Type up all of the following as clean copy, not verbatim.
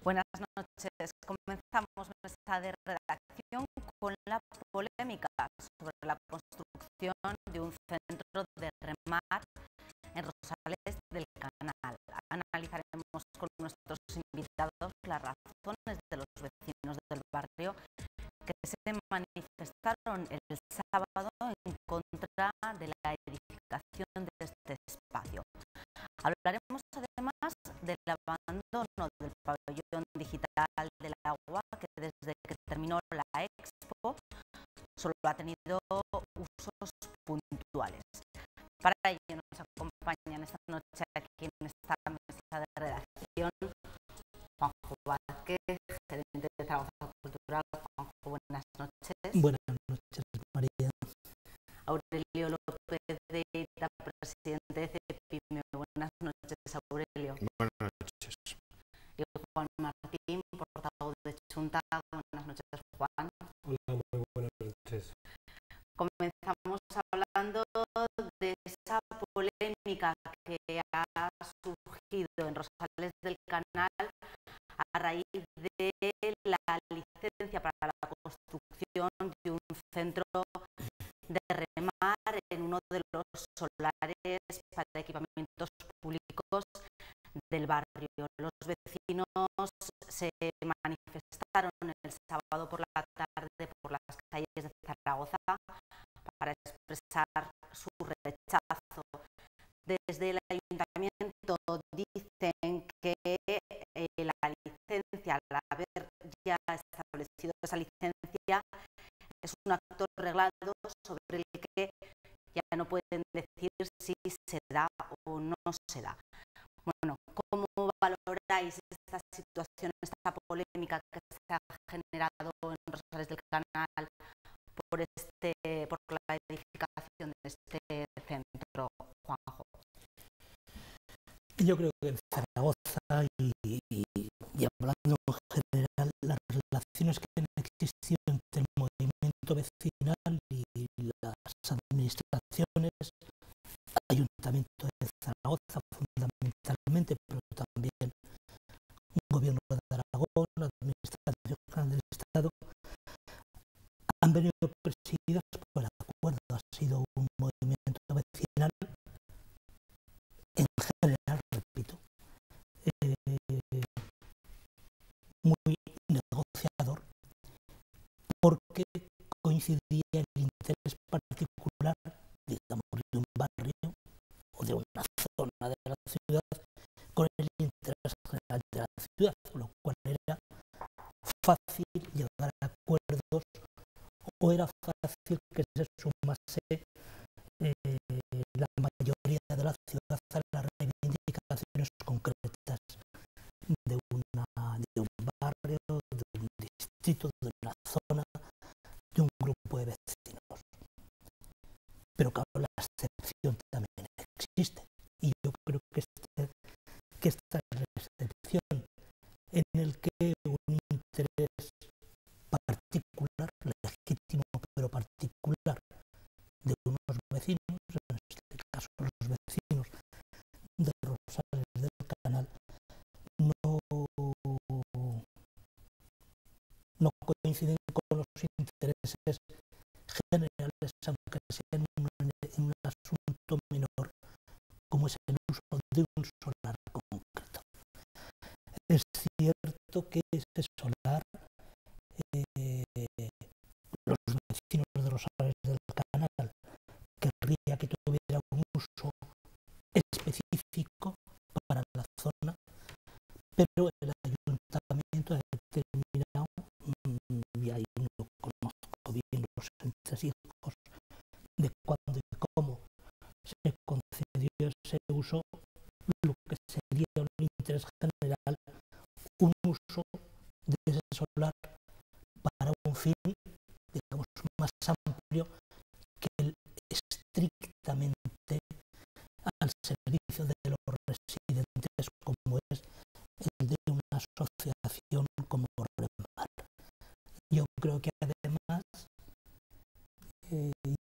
Buenas noches. Comenzamos nuestra de redacción con la polémica sobre la construcción de un centro de remar en Rosales del Canal. Analizaremos con nuestros invitados las razones de los vecinos del barrio que se manifestaron el sábado en contra de la edificación de este espacio. Hablaremos además del abandono del pabellón digital del agua, que desde que terminó la Expo solo ha tenido usos puntuales. Para ello nos acompañan esta noche aquí en esta mesa de redacción Juanjo Vázquez, gerente de Zaragoza Cultural. Juanjo, buenas noches. Buenas noches, María. Aurelio López de Ita, presidente de CEPIME. Buenas noches, Aurelio. Buenas noches. Y Juan Martín, portavoz de Chunta. Buenas noches, Juan. Hola, muy buenas noches. Comenzamos hablando de esa polémica que ha surgido en Rosales del Canal a raíz de la licencia para la construcción de un centro de remar en uno de los solares para equipamientos públicos del barrio. Los vecinos se manifestaron el sábado por la tarde por las calles de Zaragoza para expresar su rechazo. Desde el ayuntamiento dicen que la licencia, al haber ya establecido esa licencia, es un acto reglado sobre el que ya no pueden decir si se da o no se da. Bueno, ¿cómo valoráis esta situación, esta polémica que se ha generado en Rosales del Canal por la edificación de este centro, Juanjo? Yo creo que en Zaragoza y hablando en general, las relaciones que han existido entre el movimiento vecinal y las administraciones, Ayuntamiento de Zaragoza fundamentalmente, pero también un gobierno de Aragón, la Administración General del Estado, han venido presididas por el acuerdo. Ha sido un movimiento vecinal, en general, repito, muy negociador, porque coincidía el interés particular, digamos, de un barrio o de una zona de la ciudad con el interés general de la ciudad, lo cual era fácil llegar a acuerdos o era fácil que se sumase la mayoría de la ciudad a las reivindicaciones concretas de un barrio, de un distrito, de una zona, de un grupo de vecinos. Pero claro, la excepción también existe, y yo creo que esta es la excepción, en el que un interés particular, legítimo pero particular, de unos vecinos, en este caso los vecinos de Rosales del Canal, no coinciden con los intereses generales, aunque sea en un asunto menor, como es el uso de un solar concreto. Es cierto que ese solar, los vecinos de Rosales del Canal querría que tuviera un uso específico para la zona, pero el ayuntamiento ha determinado, y ahí no conozco bien los entresijos de cuándo y cómo se concedió ese uso, lo que sería un interés general, un uso de ese solar para un fin, digamos, más amplio que el estrictamente al servicio de los residentes, como es el de una asociación como Remar. Yo creo que además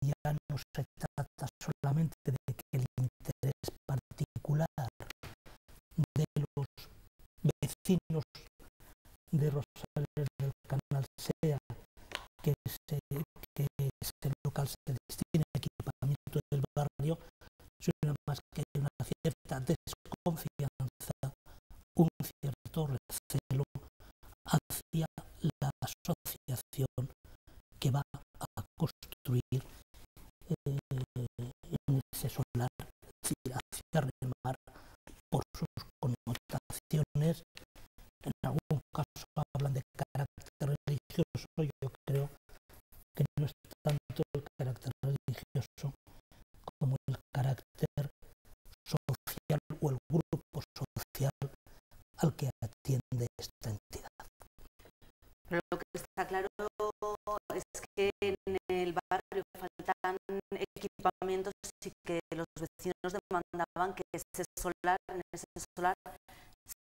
ya no se trata solamente de que el interés particular de los vecinos que ese local se destine a equipamiento del barrio, sino más que hay una cierta desconfianza, un cierto recelo hacia la asociación que va a construir en ese solar, es decir, hacia remar por sus connotaciones. En algún caso hablan de carácter religioso. Yo creo que no es tanto el carácter religioso como el carácter social o el grupo social al que atiende esta entidad. Pero lo que está claro es que en el barrio faltan equipamientos y que los vecinos demandaban que en ese solar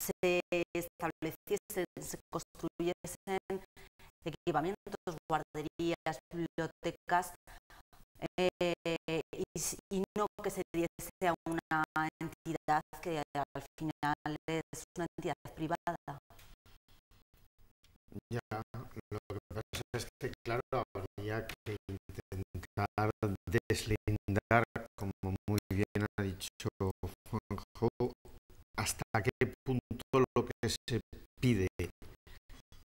se estableciesen, se construyesen equipamientos, guarderías, bibliotecas, y no que se diese a una entidad que al final es una entidad privada. Ya, lo que pasa es que, claro, habría que intentar deslindar, como muy bien ha dicho Juanjo, hasta qué punto lo que se pide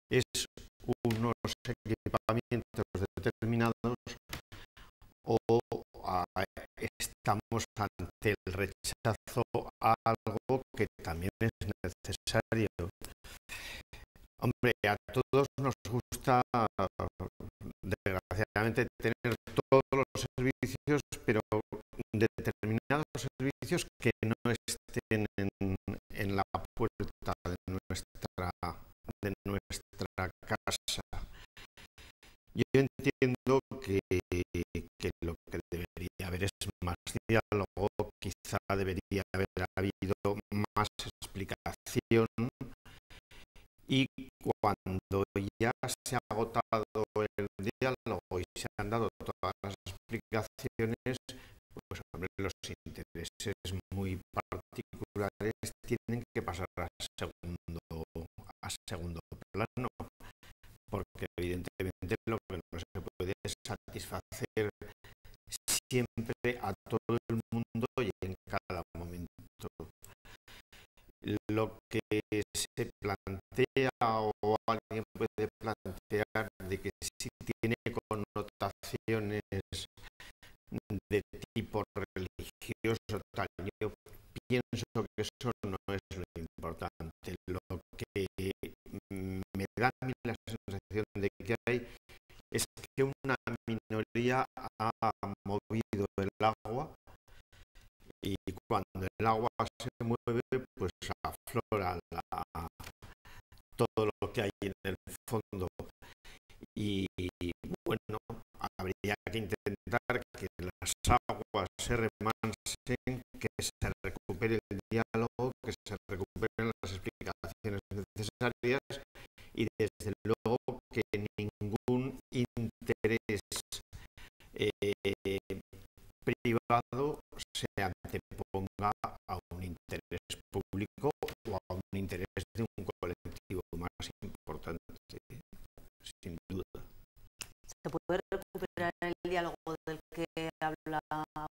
es unos equipamientos determinados o estamos ante el rechazo a algo que también es necesario. Hombre, a todos nos gusta, desgraciadamente, tener todos los servicios, pero determinados servicios que no estén en la puerta de nuestra casa. Yo entiendo que lo que debería haber es más diálogo, quizá debería haber habido más explicación, y cuando ya se ha agotado el diálogo y se han dado todas las explicaciones, pues hombre, los intereses muy particulares tienen que pasar a segundo plano, porque evidentemente lo que no se puede es satisfacer siempre a todo el mundo y en cada momento. Lo que se plantea o alguien puede plantear de que si tiene connotaciones de tipo religioso, tal, yo pienso que eso no es lo importante. Lo que me da a mí la sensación de que hay es que una minoría ha movido el agua, y cuando el agua se mueve, pues aflora todo lo que hay en el fondo. Y bueno, habría que intentar que las aguas se remansen, que se recupere el diálogo, que se recuperen las explicaciones necesarias y desde luego que ningún interés privado se anteponga a un interés público o a un interés de un colectivo más importante, sin duda. ¿Se puede recuperar el diálogo del que habla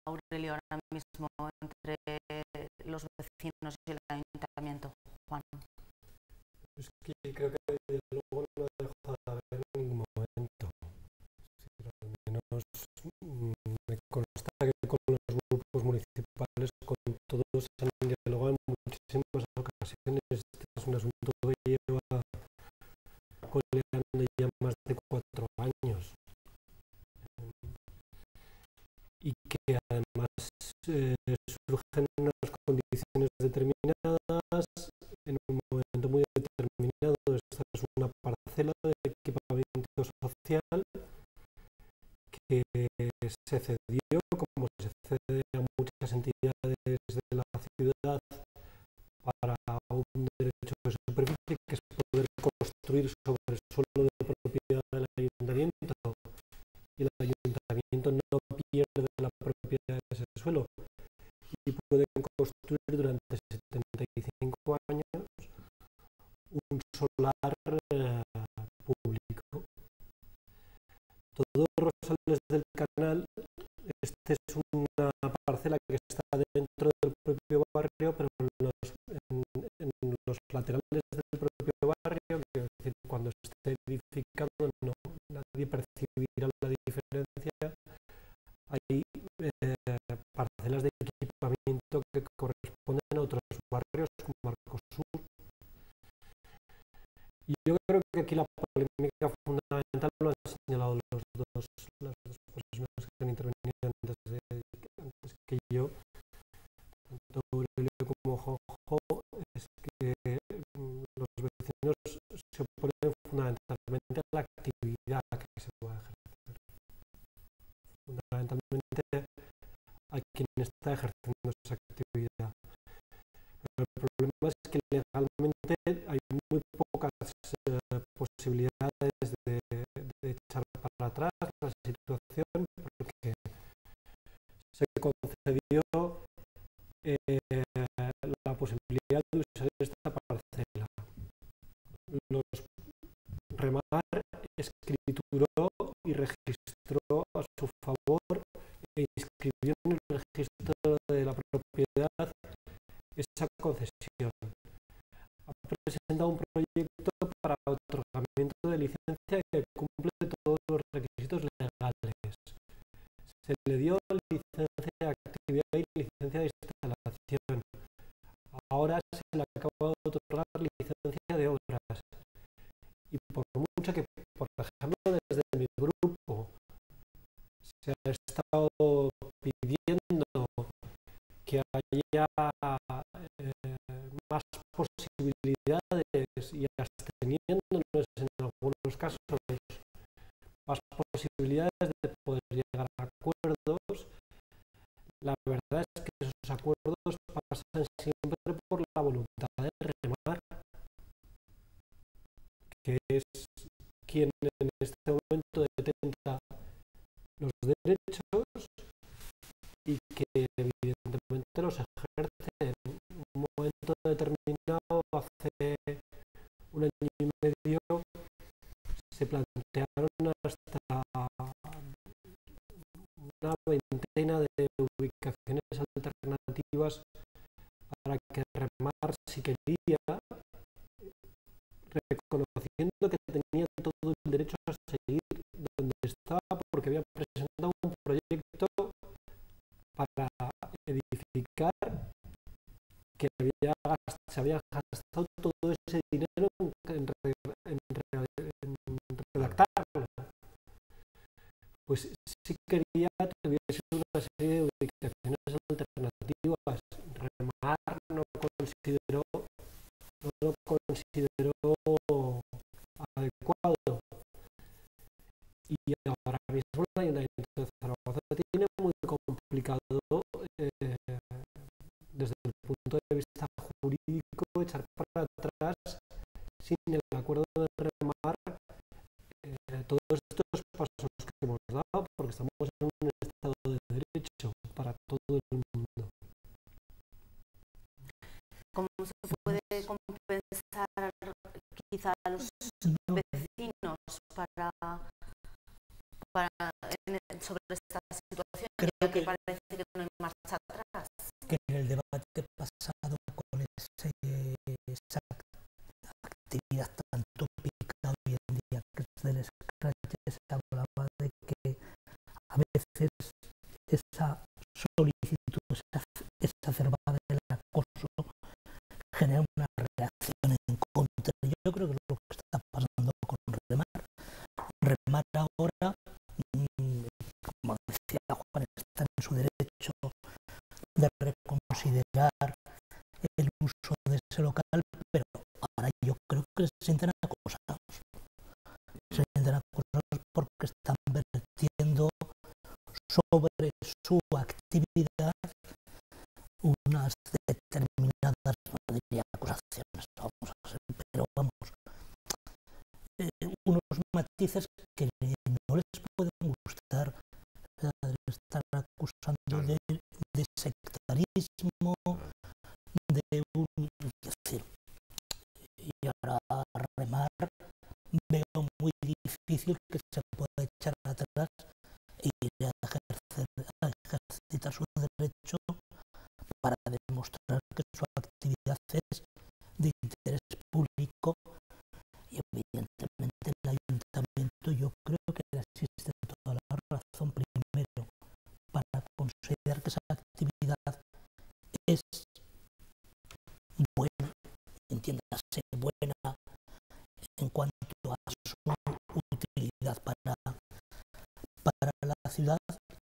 Aurelio ahora mismo entre los vecinos y el ayuntamiento, Juan? Es que creo que el diálogo no ha dejado de haber en ningún momento. Sí, al menos me consta que con los grupos municipales, con todos se han dialogado en muchísimas ocasiones. Este es un asunto que lleva coleando ya más de 4 años. Y que además surgen unas condiciones determinadas en un momento muy determinado. Esta es una parcela de equipamiento social que se cedió, como se cede a muchas entidades de la ciudad, para un derecho de superficie, que es poder construir sobre el suelo de propiedad del ayuntamiento, y el ayuntamiento no pierde la propiedad de ese suelo y pueden construir durante 75 años un solar público. Todos los Rosales del Canal, este es una parcela que está dentro del propio barrio, pero en los laterales del propio barrio, quiero decir, cuando esté edificado nadie percibirá la diferencia. Hay parcelas de equipamiento que corresponden a otros barrios como Arcosur. Y yo creo que aquí la polémica fundamental lo han señalado las dos personas que han intervenido antes que yo, tanto Aurelio como Jojo, es que los vecinos se oponen fundamentalmente a la actividad que se va a ejercer. Fundamentalmente a quien está ejerciendo esa actividad. Pero el problema es que legalmente hay muy pocas posibilidades de echar para atrás la situación, porque se concedió la posibilidad de usar esta parcela. Remar escrituró y registró a su favor e inscribió en el registro de la propiedad esa concesión. Ha presentado un proyecto para otorgamiento de licencia que cumple todos los requisitos legales. Se le dio licencia de actividad y licencia de instalación. Ahora se le acaba de otorgar licencia de obras. Y por mucho que, por ejemplo, desde mi grupo se ha estado pidiendo que haya más posibilidades y absteniéndonos en algunos casos más posibilidades de poder llegar a acuerdos, la verdad es que esos acuerdos pasan siempre por la voluntad de Remar, que es quien en este momento detenta los derechos y que evidentemente los ejerce. En un momento determinado, hace un año y medio, se plantearon hasta una veintena de ubicaciones alternativas para que Remar, si quería, reconociendo que tenía todo el derecho a seguir donde estaba, porque había presentado un proyecto para edificar que se había gastado todo ese dinero en redactarlo. Pues si quería que hubiese una serie de ubicaciones alternativas. Remar no lo consideró adecuado. Y ahora mismo el Ayuntamiento de Zaragoza tiene muy complicado desde el punto de vista jurídico echar para atrás sin el acuerdo de Remar todos estos pasos que hemos dado, porque estamos en un estado de derecho para todo el mundo. ¿Cómo se puede compensar quizá a los vecinos sobre esta situación? Creo que parece que no hay marcha atrás. Que en el debate pasado con esa actividad tan tópica hoy en día que es del scratch, se hablaba de que a veces esa solicitud exacerbada del acoso genera una reacción en contra. Yo creo que es lo que está pasando con Remar. Remar ahora, como decía Juan, está en su derecho de reconsiderar el uso de ese local, pero ahora yo creo que se sienten acosados. Se sienten acosados porque están vertiendo sobre su actividad unas determinadas, no diría acusaciones, pero vamos, unos matices que no les pueden gustar. Estar acusando de sectarismo, de un... Es decir, y ahora Remar veo muy difícil que se pueda echar atrás e ir a ejercitar su derecho para demostrar que su actividad es de interés público y evidentemente el ayuntamiento yo creo que le existe toda la razón primero para considerar que esa actividad es buena, entiéndase buena en cuanto a su utilidad para la ciudad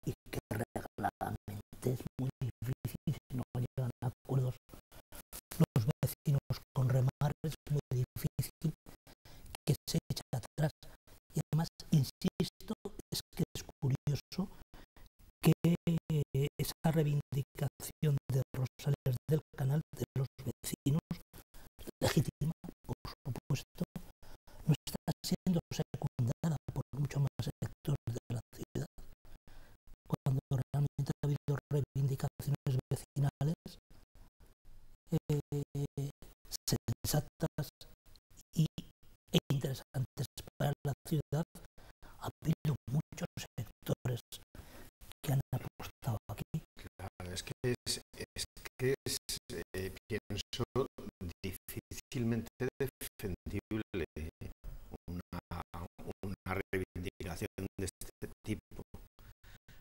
y que regaladamente es muy difícil si no llegan a acuerdos los vecinos con remar, es muy difícil que se eche atrás. Y además, insisto, es que es curioso que esa reivindicación de Rosales del Canal de los vecinos, legítima, por supuesto, no está siendo secundada por muchos más sectores de la ciudad, cuando realmente ha habido reivindicaciones vecinales sensatas e interesantes para la ciudad. Ha habido muchos sectores que han apostado aquí. Claro, pienso difícilmente defendible una reivindicación de este tipo.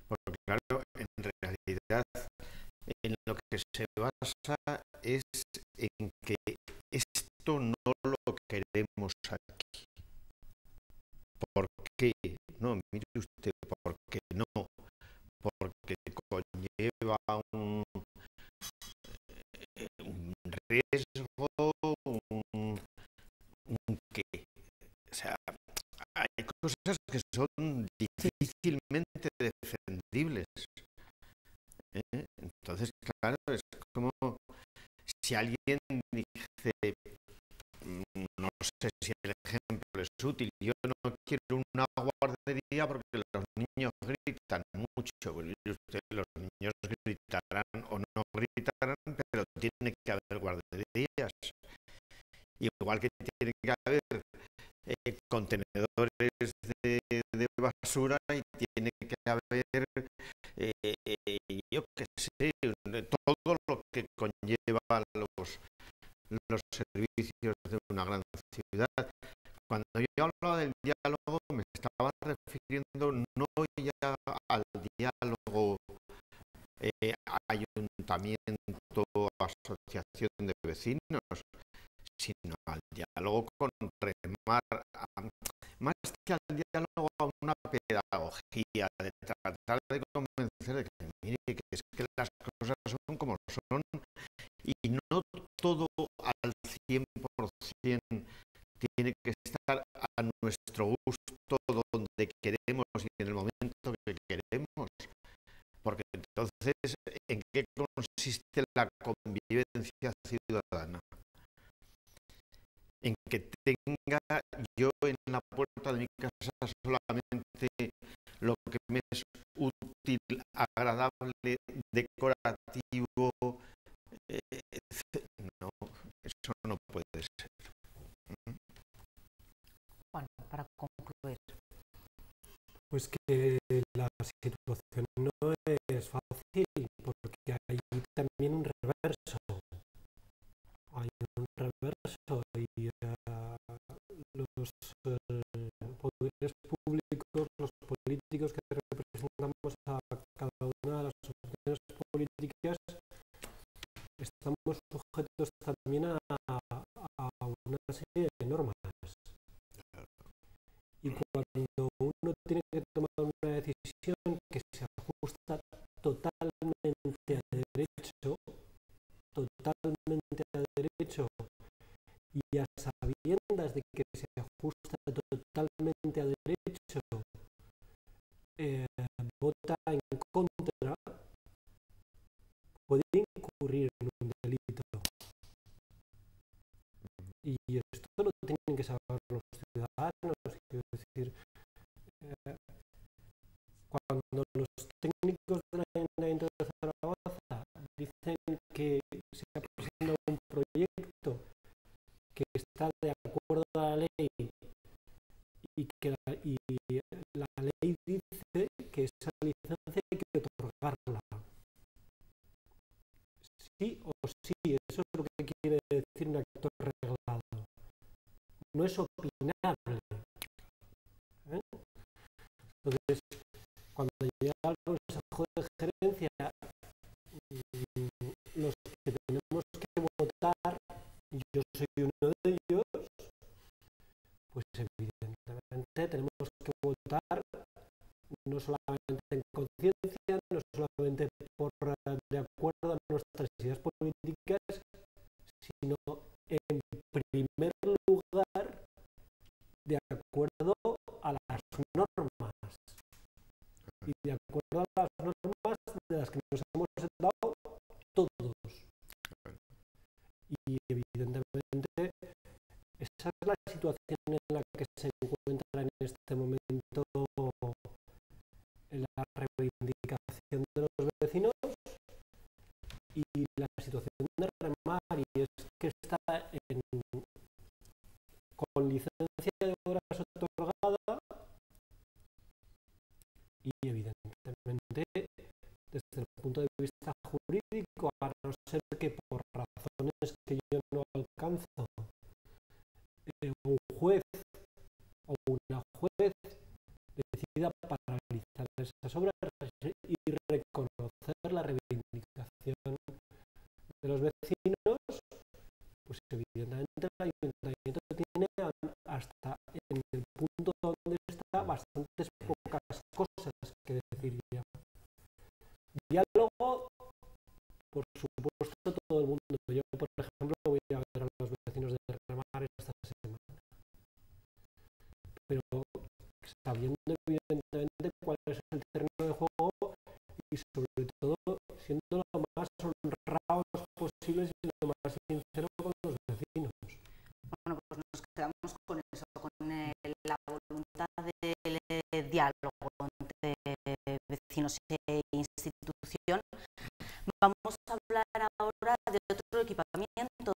Porque claro, en realidad en lo que se basa es en que esto no lo queremos aquí. ¿Por qué? No, mire usted, ¿por qué no? Porque conlleva un riesgo, un qué. O sea, hay cosas que son difícilmente defendibles. Entonces, claro, es como si alguien dice, no sé si el ejemplo es útil, yo no quiero una guardería porque los niños gritan mucho. Pues usted, los niños gritarán o no gritarán, pero tiene que haber guarderías. Igual que tiene que haber contenedores de basura y tiene que haber, yo qué sé, todo lo que conlleva los servicios de una gran ciudad. Cuando yo hablaba del diálogo me estaba refiriendo no ya al diálogo ayuntamiento, asociación de vecinos, sino al diálogo con remar, más que al diálogo a una pedagogía, de tratar de convencer de que mire que es que las cosas son como son y no todo al 100% tiene que estar a nuestro gusto donde queremos y en el momento que queremos, porque entonces ¿en qué consiste la convivencia ciudadana? En que tenga yo en la puerta de mi casa solamente lo que me es útil, agradable, decorativo. No, eso no puede ser. Bueno, para concluir. Pues que la situación no es fácil, porque hay también un reverso. Hay un reverso y los poderes públicos, los políticos que representamos a cada una de las opciones políticas, estamos sujetos también a una serie de normas. Y cuando uno tiene que tomar una decisión que se ajusta totalmente a derecho, y a sabiendas de que se ajusta totalmente a derecho, vota en contra, puede incurrir en un delito. Y esto lo tienen que saber los ciudadanos. Quiero decir, cuando los técnicos del Ayuntamiento de Zaragoza dicen que se ha presentado un proyecto que está de acuerdo a la ley y que la ley dice esa licencia hay que otorgarla. Sí o sí, eso es lo que quiere decir un acto reglado. No es opinable. Entonces, cuando llega al Consejo de Gerencia, los que tenemos que votar, y yo soy uno de ellos, pues evidentemente tenemos que votar no solamente en conciencia, no solamente de acuerdo a nuestras ideas políticas, sino en primer lugar de acuerdo a las normas y de acuerdo a las normas de las que nos hemos sentado todos. Y evidentemente esa es la situación en la que se encuentra en este momento la reivindicación de los vecinos y la situación de Remar, y es que está con licencia de obras otorgada y evidentemente desde el punto de vista jurídico, a no ser que por razones que yo no alcanzo, un juez o una juez decida paralizar esas obras y reconocer la reivindicación de los vecinos, pues evidentemente el ayuntamiento tiene hasta en el punto donde está bastantes pocas cosas que decir ya. Diálogo, por supuesto, todo el mundo. Yo, por ejemplo, voy a ver a los vecinos de Remar esta semana, pero sabiendo evidentemente cuál es el terreno de juego y sobre todo siendo lo más honrados posibles y lo más sincero con los vecinos. Bueno, pues nos quedamos con eso, con la voluntad de diálogo entre vecinos e institución. Vamos a hablar ahora de otro equipamiento,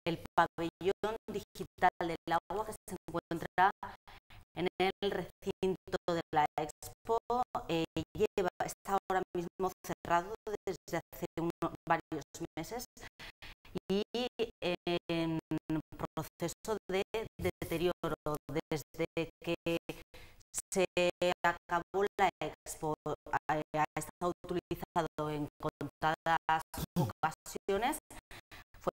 el pabellón digital del agua que se encuentra en el recinto de la Expo. Está ahora mismo cerrado desde hace varios meses y en proceso de deterioro. Desde que se acabó la Expo ha estado utilizado en contadas ocasiones. Fue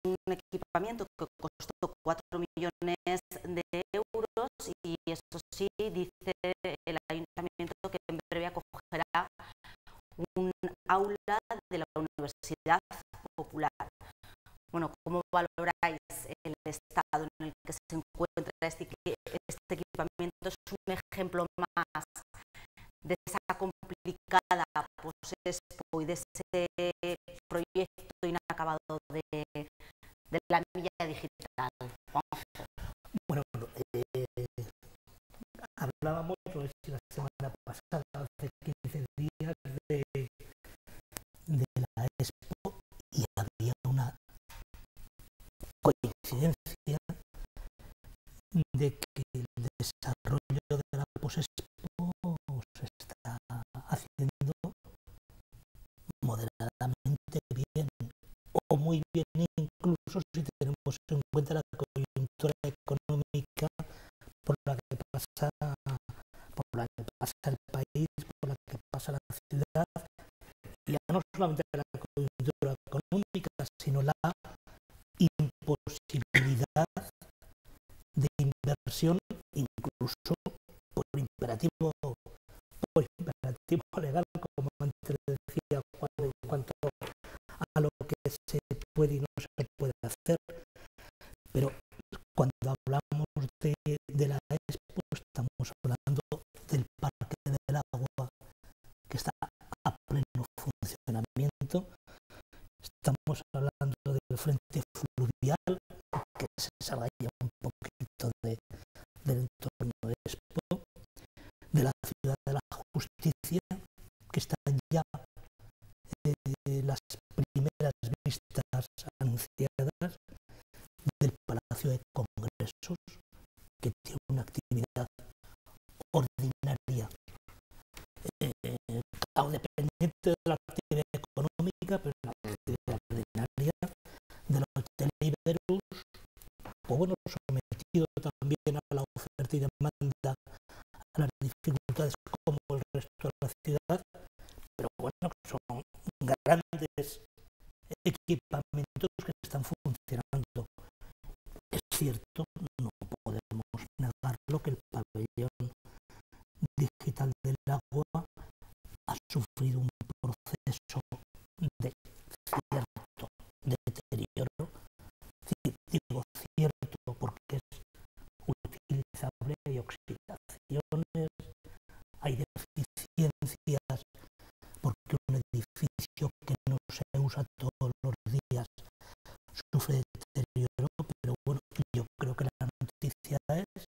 un equipamiento que costó 4 millones de euros y eso sí, dice el ayuntamiento que en breve acogerá un aula de la Universidad Popular. Bueno, ¿cómo valoráis el estado en el que se encuentra este equipamiento? Es un ejemplo más de esa complicada Expo y de ese proyecto inacabado de la milla digital. Bueno, hablábamos, no sé si la semana pasada, hace 15 días, de la Expo y había una coincidencia de que el desarrollo de la Expo se está haciendo moderadamente bien o muy bien, incluso si tenemos en cuenta la coyuntura económica por la que pasa el país, por la que pasa la ciudad, y ya no solamente la coyuntura económica, sino la imposibilidad de inversión, incluso por imperativo legal, como antes decía Juan, en cuanto a lo que se puede y no se puede hacer. Pero cuando hablamos de la Expo, estamos hablando del Parque del Agua, que está a pleno funcionamiento. Estamos hablando del Frente Fluvial, que se salga ya un poquito del entorno de Expo, de la Ciudad de la Justicia, que están ya las primeras vistas anunciadas, del Palacio de Congresos, que tiene una actividad ordinaria Iberus, pues bueno, sometido también a la oferta y demanda, a las dificultades como el resto de la ciudad, pero bueno, son grandes equipamientos que están funcionando. Es cierto, no podemos negarlo, que el pabellón digital del agua ha sufrido un proceso de cierto deterioro. Digo cierto porque es utilizable, hay oxidaciones, hay deficiencias, porque un edificio que no se usa todos los días sufre deterioro, pero bueno, yo creo que la noticia es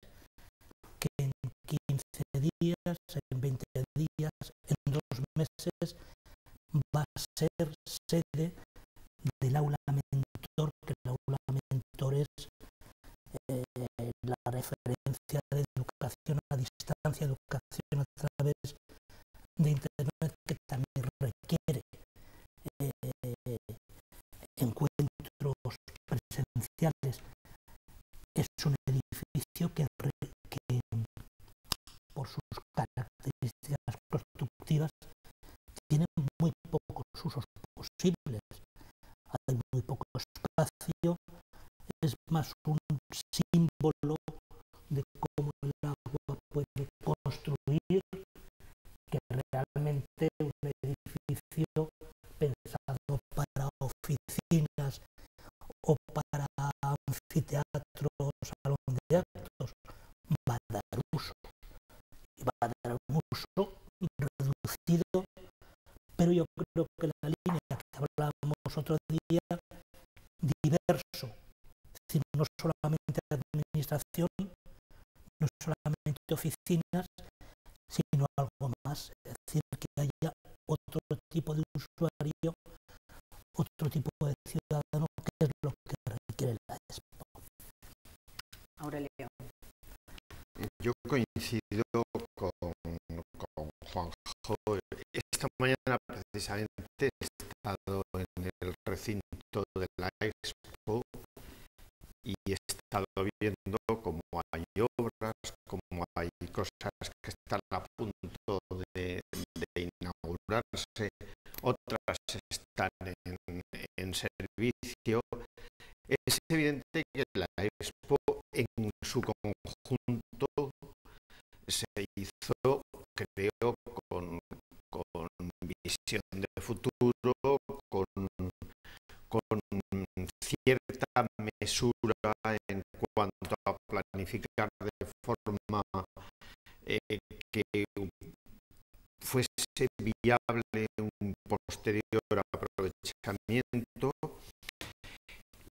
que en 15 días, en 20 días, en 2 meses va a ser sede del aula mentor, que el aula mentor es la referencia de educación a distancia, educación a través de internet, que también requiere encuentros presenciales. Es un edificio que por sus características constructivas tiene muy pocos usos posibles. Hay muy poco espacio, es más un símbolo de cómo el agua puede construir que realmente un edificio pensado para oficinas o para anfiteatros, salón de actos, va a dar uso. Y va a dar un uso reducido, pero yo creo que la línea que hablábamos otro día, diverso, es decir, no solamente administración, no solamente oficinas, sino algo más, es decir, que haya otro tipo de usuario, otro tipo de ciudadano, que es lo que requiere la Expo. Aurelio. Yo coincido con Juanjo. Esta mañana precisamente he estado en el recinto de la Expo y he estado viendo cómo hay obras, cómo hay cosas que están a punto de inaugurarse, otras están en servicio. Es evidente que la Expo en su conjunto se hizo, creo, con visión de futuro, con cierta mesura en cuanto a planificar de forma que fuese viable un posterior aprovechamiento.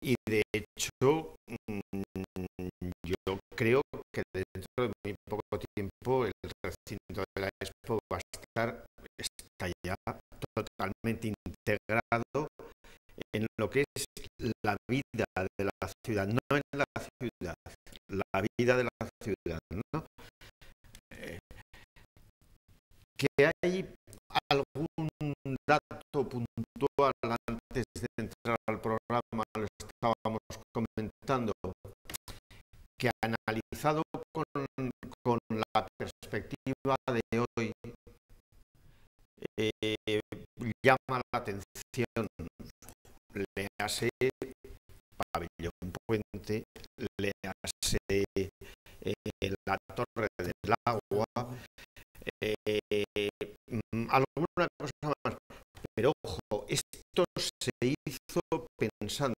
Y de hecho, yo creo que dentro de muy poco tiempo el recinto de la Expo está ya totalmente integrado en lo que es la vida de la ciudad, no en la ciudad, la vida de la ciudad, ¿no? Que hay algún dato puntual antes de entrar al programa, lo estábamos comentando, que analizado con la perspectiva de hoy llama la atención. Léase Pabellón Puente, léase la Torre del Agua, alguna cosa más. Pero ojo, esto se hizo pensando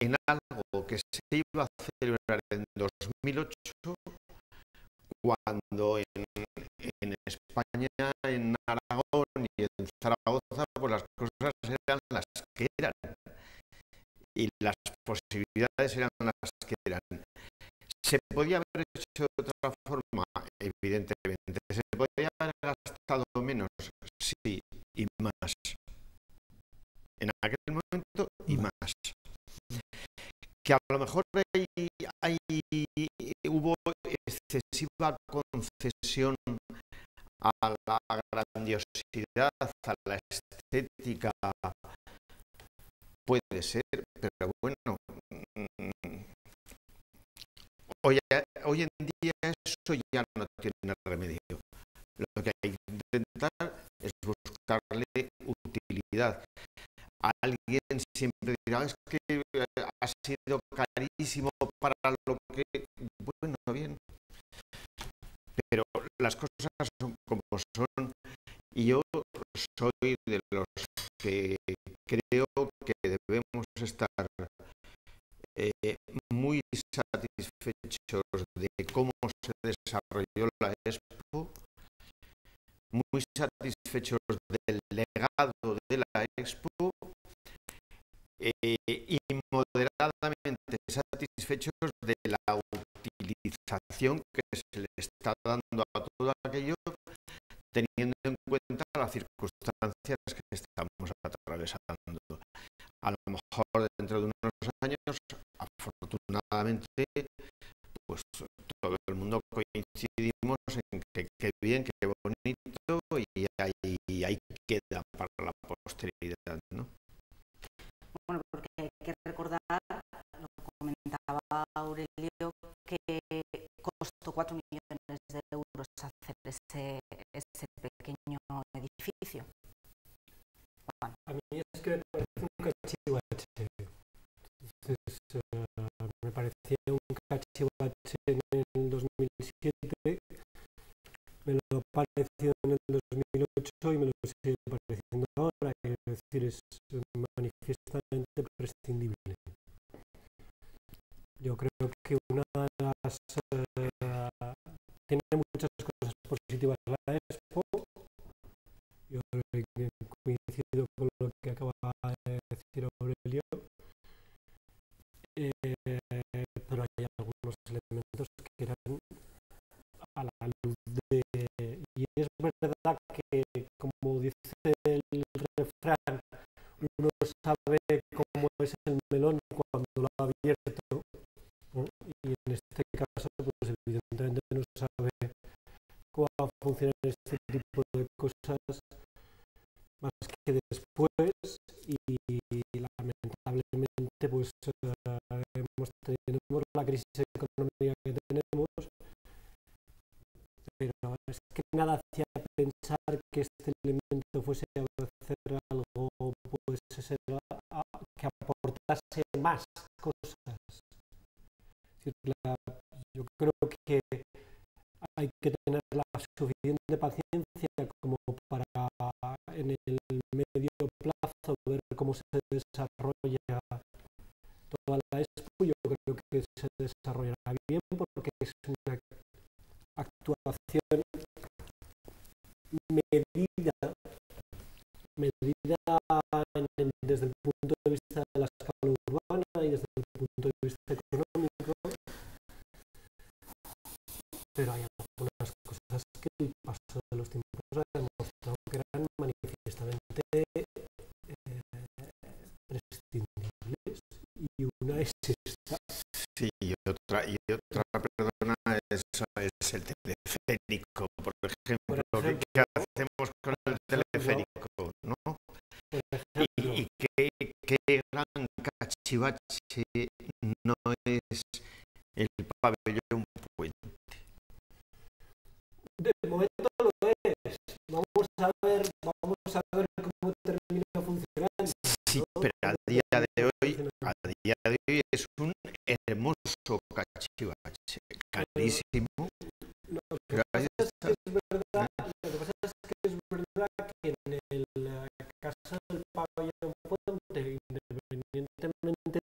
en algo que se iba a celebrar en 2008, cuando en España, en Aragón y en Zaragoza, pues las cosas eran las que eran y las posibilidades eran las que eran. ¿Se podía haber hecho de otra forma? Evidentemente. ¿Se podía haber gastado menos? Sí, y más. En aquel momento, y más. Que a lo mejor hubo excesiva concesión a la grandiosidad, a la estética, puede ser, pero bueno, hoy en día eso ya no tiene remedio. Lo que hay que intentar es buscarle utilidad. Alguien siempre dirá, es que ha sido carísimo para lo que... Bueno, bien. Pero las cosas son como son. Y yo soy de los que creo que debemos estar muy satisfechos de cómo se desarrolló la Expo, muy satisfechos del legado de la Expo y moderadamente satisfechos de la utilización que se le está dando a todo aquello, teniendo en cuenta las circunstancias que estamos atravesando. A lo mejor dentro de unos años, afortunadamente, pues todo el mundo coincidimos en que qué bien, qué bonito y ahí queda para la posteridad, ¿no? Bueno, porque hay que recordar, lo comentaba Aurelio, que costó 4 millones de euros hacer ese pequeño edificio. Bueno. A mí es que me parece un cachivache. Entonces, me parecía un cachivache en el 2007, me lo ha parecido en el 2008 y me lo sigue pareciendo ahora. Es decir, es manifiestamente prescindible. Yo creo que una de las... tiene muchas cosas positivas la Expo. Yo coincido con lo que acaba de decir Aurelio, pero hay algunos elementos que eran a la luz de... Y es verdad que, como dice el refrán, uno sabe cómo es el melón cuando lo ha abierto, ¿no? Y en este caso, pues evidentemente no sabe cómo va a funcionar este tipo de cosas más que después, y lamentablemente pues tenemos la crisis económica que tenemos, pero es que nada hacía pensar que este elemento fuese a hacer algo, pues que aportase más cosas. Yo creo que hay que tener la suficiente paciencia como para en el medio plazo ver cómo se desarrolla toda la Expo. Yo creo que se desarrollará bien porque es una actuación medida desde el punto de vista de la escala urbana y desde el punto de vista económico, pero hay algunas cosas que el paso de los tiempos ha demostrado que eran manifiestamente prescindibles, y una es esta. Sí, y otra, perdona, eso es el teleférico, por ejemplo, ¿qué hacemos con el teleférico, no? Y qué gran cachivache no es el pabellón Puente. De momento lo es. Vamos a ver cómo termina funcionando. Sí, pero a día de hoy es un hermoso cachivache, carísimo. Lo que pasa es que es verdad que en la casa del pabellón Puente, independientemente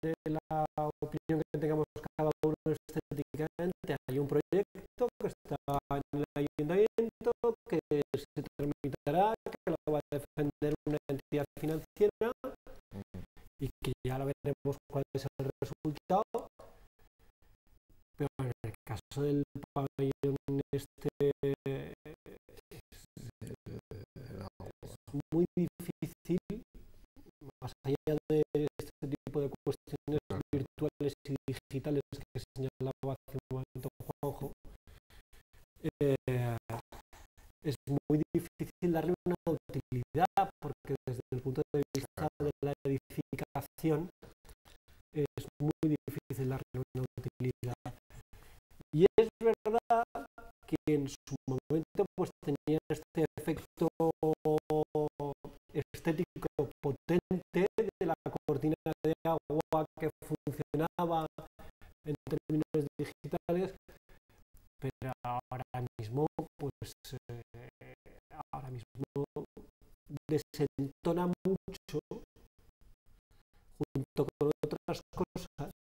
de la opinión que tengamos cada uno estéticamente, hay un proyecto que está en el ayuntamiento, que se tramitará, que lo va a defender una entidad financiera y que ya lo veremos cuál es el resultado. Pero en el caso del pabellón es muy difícil, más allá de este tipo de cuestiones virtuales y digitales que señalaba hace un momento Juanjo, es muy difícil darle una utilidad, porque desde el punto de vista de la edificación es muy difícil darle una en su momento pues tenía este efecto estético potente de la cortina de agua que funcionaba en términos digitales, pero ahora mismo pues ahora mismo desentona mucho junto con otras cosas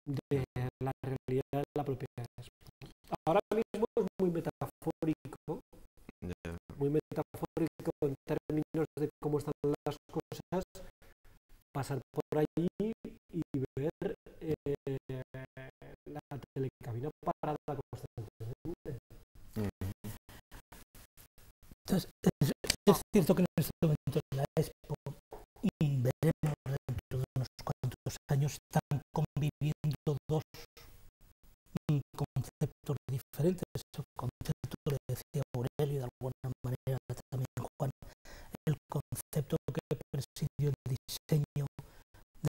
de la realidad de la propia España. Ahora mismo es muy metafórico en términos de cómo están las cosas, pasar por allí y ver la telecabina parada constantemente. Entonces, es cierto que en este momento en la Expo, y veremos dentro de unos cuantos años, están conviviendo dos conceptos diferentes. El concepto, le decía Aurelio, de alguna manera también Juan, el concepto que presidió el diseño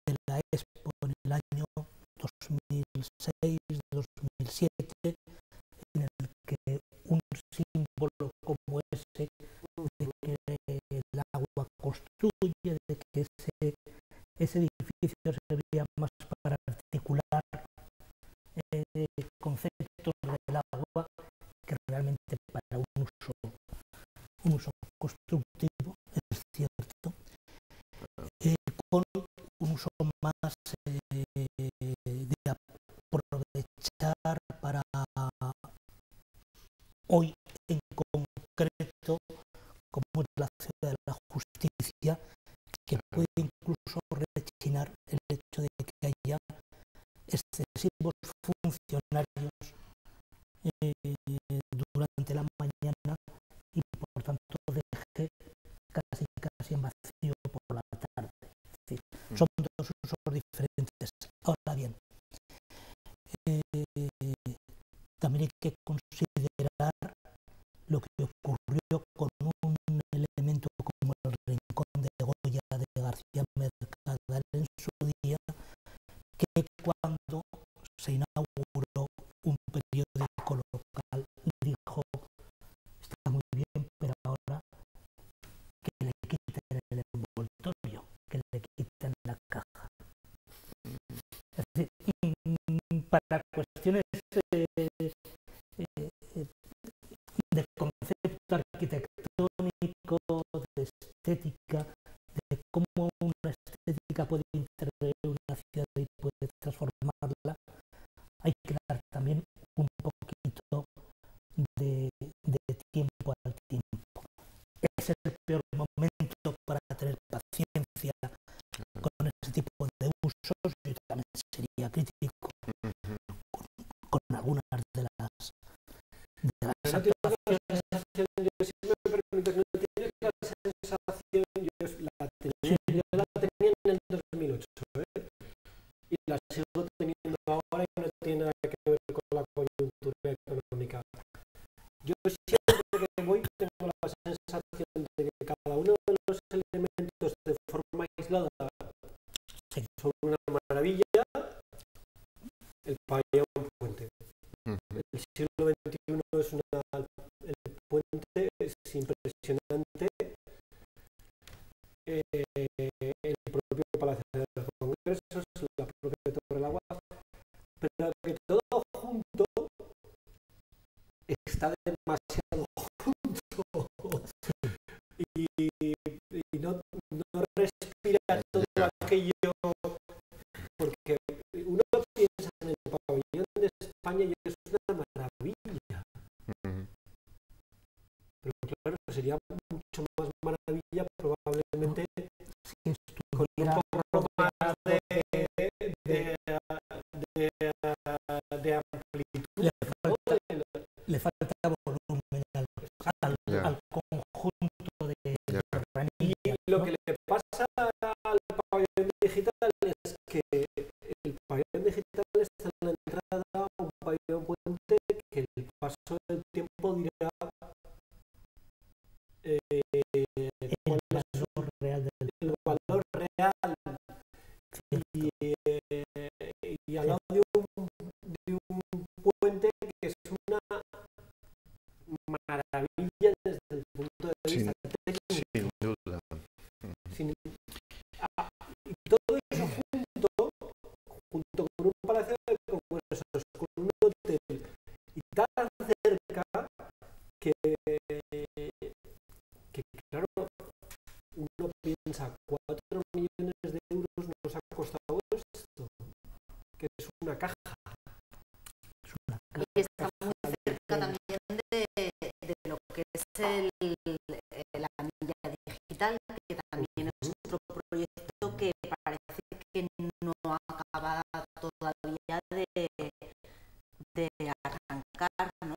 de la Expo en el año 2006-2007, en el que un símbolo como ese, de que el agua construye, de que ese edificio servía más para articular conceptos del agua que realmente para un uso constructivo, es cierto, con un uso más de aprovechar para hoy en concreto, como es la ciudad de la justicia, que puede incluso rechinar el hecho de que haya excesivos funcionarios durante la mañana y por tanto deje casi en vacío por la tarde. Es decir, son dos usos diferentes. Ahora bien, también hay que considerar lo que ocurrió con un elemento como el Rincón de Goya de García Mercadal en su día, que cuando se inauguró un periódico local dijo: está muy bien, pero ahora que le quiten el envoltorio, que le quiten la caja. Es decir, para cuestiones de concepto arquitectónico, de estética, de cómo una estética puede intervenir en una ciudad y puede transformarla, hay que dar también un poquito de tiempo al tiempo. Es el peor momento para tener paciencia con ese tipo de usos. Yo también sería crítico con algunas de las actuaciones. Si me permites, no tienes la sensación, yo la tenía en el 2008, y la sigo teniendo ahora y no tiene nada que ver con la coyuntura económica. Yo siempre que voy tengo la sensación de que cada uno de los elementos de forma aislada son una maravilla. El pabellón puente. El siglo XXI es el puente es impresionante. El propio Palacio de los Congresos, la propia Torre del Agua, pero que todo junto está demasiado junto y no respira todo aquello, porque uno piensa en el pabellón de España y es una maravilla, pero claro, sería mucho más maravilla probablemente si con un poco más de amplitud. Le falta volumen al conjunto de ranilla. Y lo que le pasa al pabellón digital es que el pabellón digital está en la entrada a un pabellón puente que el paso del tiempo dirá el valor real el valor real, y al lado de un puente que es una que, que claro, uno piensa, 4 millones de euros nos ha costado esto, que es una caja. Y está muy cerca también de lo que es la milla digital, que también es otro proyecto que parece que no acaba todavía de arrancar, ¿no?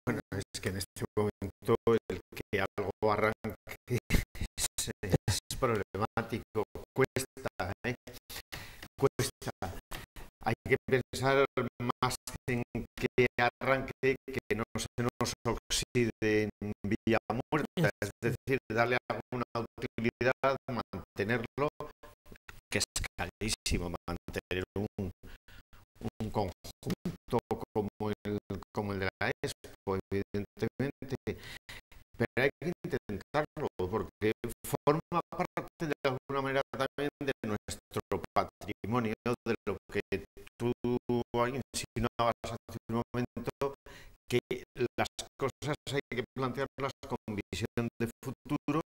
Bueno, es que en este momento el que algo arranque es problemático, cuesta, cuesta. Hay que pensar más en que arranque, que no se nos oxide en vía muerta, es decir, darle alguna utilidad, mantenerlo, que es carísimo mantener un conjunto como el de la Expo, evidentemente, pero hay que intentarlo porque forma parte de alguna manera también de nuestro patrimonio, de lo que tú insinuabas hace un momento, que las cosas hay que plantearlas con visión de futuro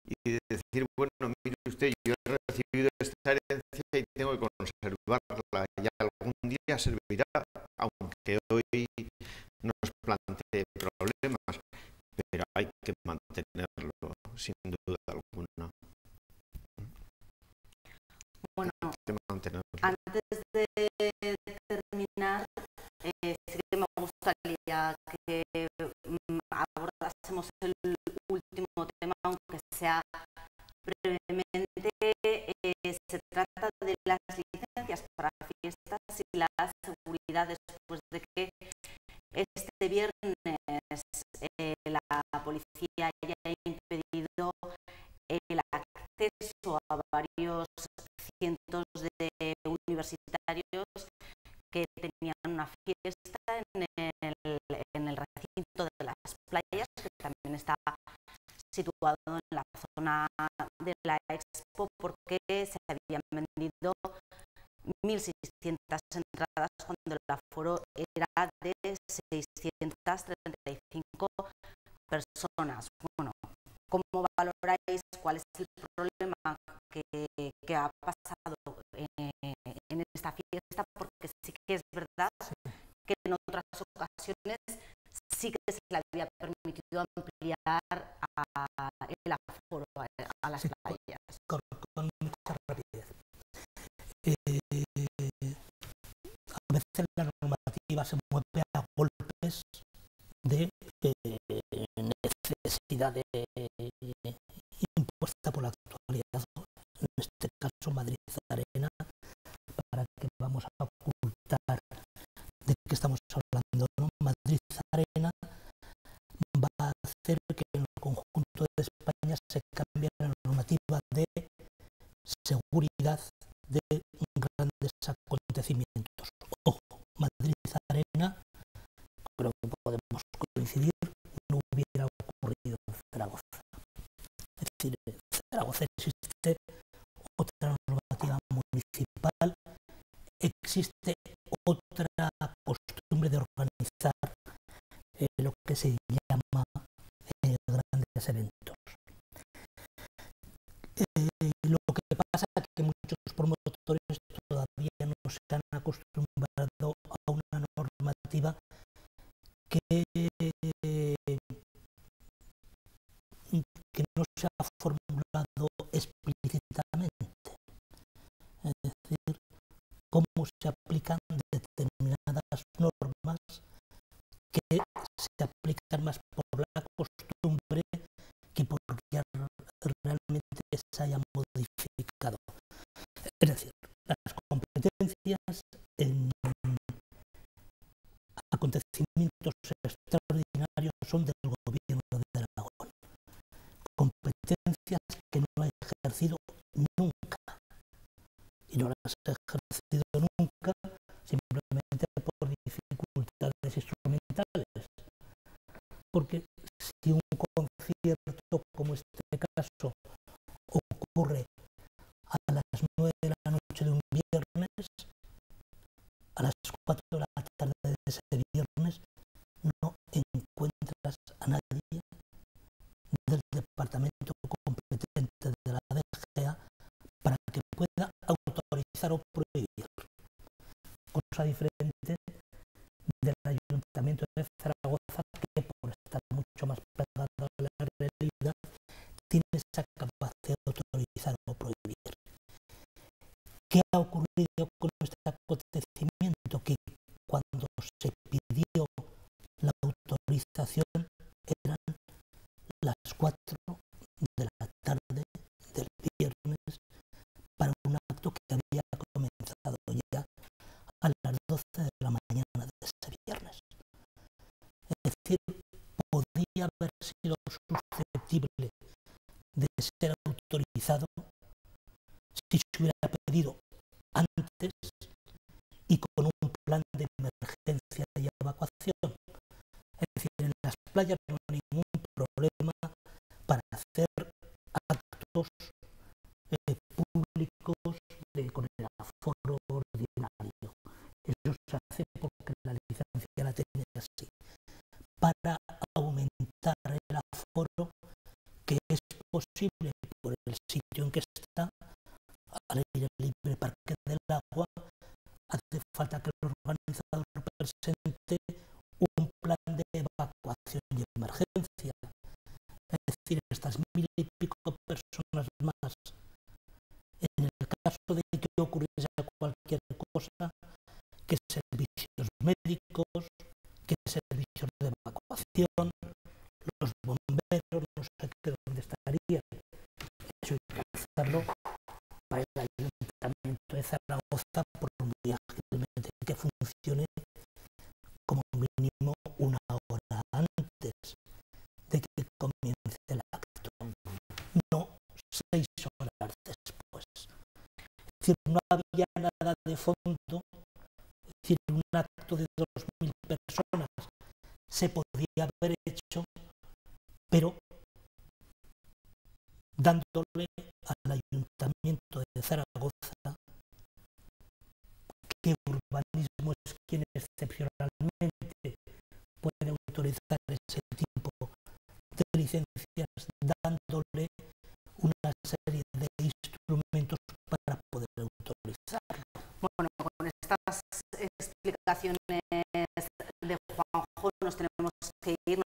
y decir, bueno, mire usted, yo he recibido esta herencia y tengo que conservarla y algún día servirá, aunque hoy nos plantee problemas, pero hay que mantenerlo sin duda alguna. Bueno, mantenerlo. Antes de terminar, sí que me gustaría que abordásemos el último tema, aunque sea brevemente. Se trata de las licencias para fiestas y la seguridad después de que este viernes la policía haya impedido el acceso a varios cientos de universitarios que tenían una fiesta en el recinto de las playas, que también está situado en la zona de la Expo, porque se habían vendido 1.600 entradas cuando el aforo era de 635 personas. Bueno, ¿cómo valoráis cuál es el problema que ha pasado en esta fiesta? Porque sí que es verdad que en otras ocasiones sí que se le había permitido ampliar el aforo a las playas. Con mucha rapidez. A veces la normativa se mueve a golpes de necesidad impuesta por la actualidad, en este caso Madrid Arena, para que vamos a ocultar de qué estamos hablando, ¿no? Madrid Arena va a hacer que en el conjunto de España se cambie la normativa de seguridad de grandes acontecimientos. Ojo, Madrid Arena, creo que podemos coincidir, no hubiera ocurrido en Zaragoza. Es decir, en Zaragoza existe otra normativa municipal, existe otra costumbre de organizar lo que se llama grandes eventos. Lo que pasa es que muchos promotores todavía no se han acostumbrado a una normativa que no se ha formulado explícitamente. Es decir, cómo se aplican determinadas normas que se aplican más por la costumbre que porque realmente se haya modificado. Es decir, las competencias en acontecimientos extraordinarios son del gobierno de Aragón. Competencias que no ha ejercido nunca. Y no las ha ejercido nunca simplemente por dificultades instrumentales. Porque si un concierto como este caso ocurre a las 9 de la noche de un viernes, a las 4 de la tarde de ese viernes a nadie del departamento competente de la DGA para que pueda autorizar o prohibir, cosa diferente del Ayuntamiento de Zaragoza, que por estar mucho más pegado a la realidad tiene esa capacidad de autorizar o prohibir. ¿Qué ha ocurrido con este acontecimiento? Que cuando se pidió la autorización eran las 4 de la tarde del viernes para un acto que había comenzado ya a las 12 de la mañana de ese viernes. Es decir, podría haber sido susceptible de ser autorizado si se hubiera pedido antes y con un plan de emergencia y evacuación. Es decir, en las playas no hay ningún problema para hacer actos públicos con el aforo ordinario. Eso se hace porque la licencia la tiene así. Para aumentar el aforo, que es posible por el sitio en que está, al aire libre Parque del Agua, hace falta que el organizador presente un plan de evacuación y emergencia. Es decir, estas 1000 y pico personas más, en el caso de que ocurriese cualquier cosa, que servicios médicos, que servicios de evacuación, los bomberos, no sé qué dónde estaría. Eso hay que hacerlo para el Ayuntamiento de Zaragoza por muy ágilmente, que funcione como mínimo una hora antes de que comience el acto, no 6 horas después. Es decir, no había nada de fondo, es decir, un acto de 2000 personas se podía haber hecho, pero dándole al Ayuntamiento de Zaragoza, que urbanismo es quien excepcionalmente puede autorizar ese tipo de licencias, dándole una serie de instrumentos para poder autorizarlo. Bueno, con estas explicaciones de Juanjo nos tenemos que ir.